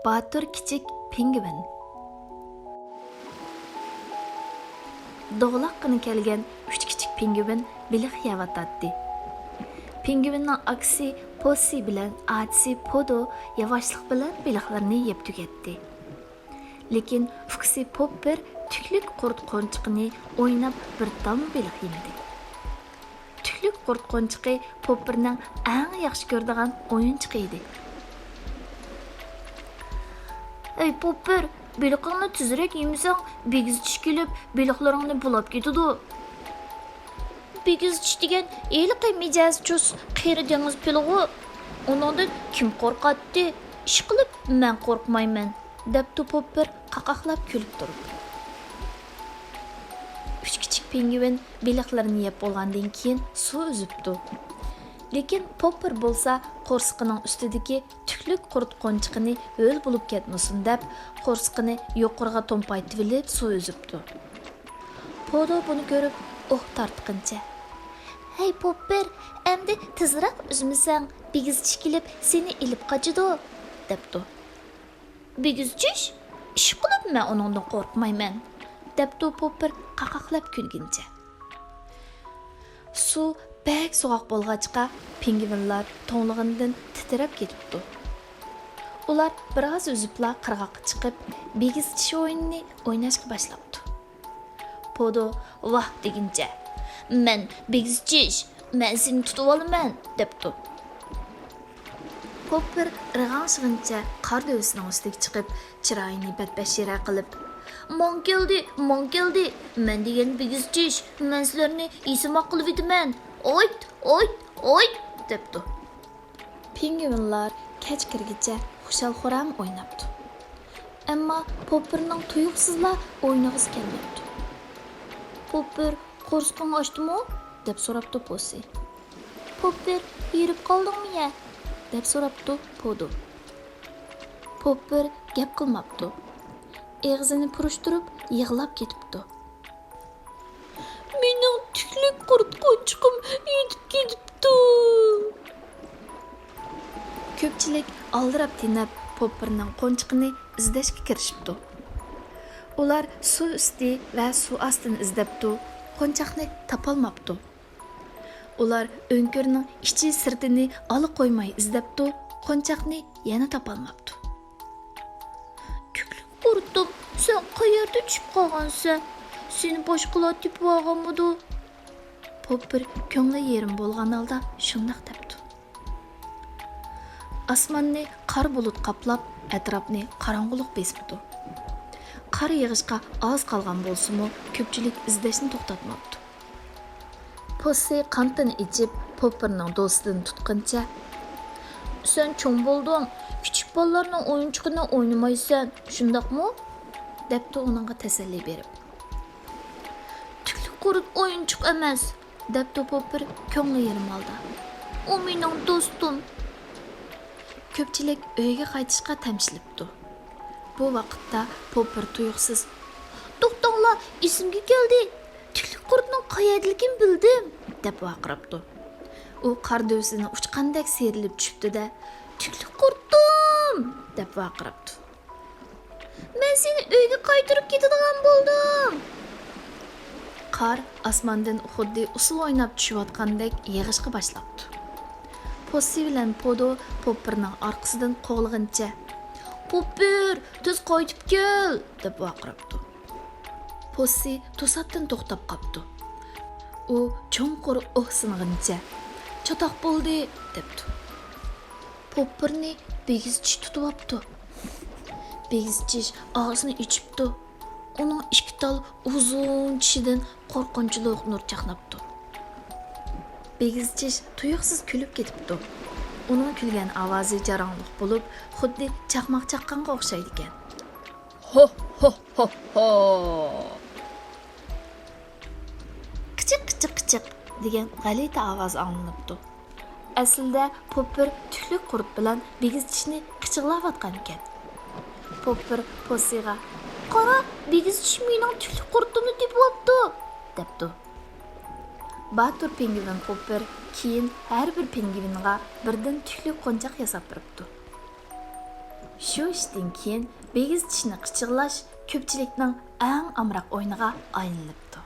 Batur kichik pingvin. Doğlaqqina kelgan 3 kichik pingvin biliq yavatatdi. Pingvinning aksi Possi bilan atisi Podo yavaşlıq bilan biliqlarni yeb tugatdi. Lekin Fuksi Popper tüklük qurt qonchiqini o'ynab bir dam biliq yemadi. Tüklük qurt qonchiqi Popperning eng yaxshi ko'radigan o'yinchiqi edi. Ey Popper, biliqingni tezroq yemasang, begizchish kelib, biliqlaringni bulab ketadi. Begizchish degan eliqi mijozchus qeri dengiz pilig'i. Uningdan kim qo'rqatdi? Ish qilib, men qo'rqmayman, debdi Popper qaqaqlab kulib turib. Üç kichik pingvin biliqlarini yeb bo'lgandan keyin suv uzibdi. Lekin Popper bo'lsa qo'rsqining ustidagi tüklük qurt qonchiqini o'l bo'lib ketmasin deb, qo'rsqini yuqoriga to'mpaytib olib suv uzibdi. Podo buni ko'rib, tortqincha. Hey Popper, endi tezroq uzmasang, begizchish kelib seni ilib qochadi, debdi. Begizchish? Ish qilib men uningdan qo'rqmayman, debdi Popper qaqaqlab kulguncha. Suv bək soğuk bolğaçqa pingvinlar to'nlig'idan titrab ketibdi. Ular biroz uzibla qirg'oqqa chiqib, begizchish o'yinini o'ynashga boshlabdi. Podo vah deguncha, "Men begizchish, men seni tutib olaman", debdi. Popper irg'anshig'incha qor dovisining ustiga chiqib, chiroyini badbashira qilib, "Mon keldi, men degan begizchish, men sizlarni isymoq qilib etaman. Oyt, debdi. Pingvinlar kech kirgicha xushal-xuram o'ynabdi. Ammo Popperning tuyuqsizla o'ynag'isi kelmabdi. "Popper, qo'rsqing ochdimi?" deb so'rabdi Possi. "Popper, yurib qoldingmi-ya?" deb so'rabdi Podo. Popper gap qilmabdi. Eg'zini purishtirib yig'lab ketibdi. "Mening tüklük qurt qonchiqim yetib ketibdi." Ko'pchilik aldirab tinab Popperning qonchiqini izlashga kirishibdi. Ular suv usti va suv ostini izlabdi, qonchiqni topolmabdi. Ular o'nkirning ichi sirtini ola qo'ymay izlabdi, qonchiqni yana topolmabdi. "Tüklük qurtim, sen qayerda tushib qolgansan? Seni boshqalar tepib olganmidi?" Popper ko'ngli yerim bo'lgan holda shundoq debdi. Osmonni qor bulut qoplab, atrofni qorong'ulik besibdi. Qor yig'ishqa oz qolgan bo'lsa-mu, ko'pchilik izlashni to'xtatmabdi. Possi qantini ichib, Popperning do'stidan tutquncha, "Sen cho'ng bo'lding, kichik bolalarning o'yinchiqini o'ynamaysan, shundaqmi?" debdi uningga tasalli berib. "Tüklük qurt o'yinchiq emas", debdi Popper ko'ngli yerim holda. "U mening do'stim." Ko'pchilik uyga qaytishga tamshilibdi. Bu vaqtda Popper tuyuqsiz, "To'xtanglar, esimga keldi. Tüklük qurtning qayerdaligini bildim", deb vaqiribdi. U qor dovisining uchqandek serilib tushibdi-da, "Tüklük qurtim!" deb vaqiribdi. "Men seni uyga qaytarib ketadigan bo'ldim." Qor osmondan xuddi usul o'ynab tushayotgandek yig'ishga boshlabdi. Possi bilan Podo Popperning orqasidan qo'g'ilgancha, "Popper, tez qaytib kel", deb vaqiribdi. Possi to'satdan to'xtab qopti. U cho'nqur o'hsingancha, "Chatoq bo'ldi", debdi. Popperni begizchish tutib olibdi. Begizchish og'zini ichibdi. Uning ikki tal uzun tishidan qo'rqinchli nur chaqnabdi. Begizchish tuyuqsiz kulib ketibdi. Uning kulgan ovozi jarangliq bo'lib, xuddi chaqmoq chaqqanga o'xshaydi ekan. "Ho ho ho ho!" Qichiq degan g'alati ovoz anglanibdi. Aslida Popper tüklük qurt bilan begizchishni qichiqlayotgan ekan. Popper Possiga, "Qara, begizchish mening tüklük qurtimni deb olibdi", debdi. Batur pingvin Popper keyin har bir pingvinga birdan tüklük qo'nchoq yasab beribdi. Shu ishdan keyin begiz tishni qichig'lash ko'pchilikning eng amroq o'yiniga aylanibdi.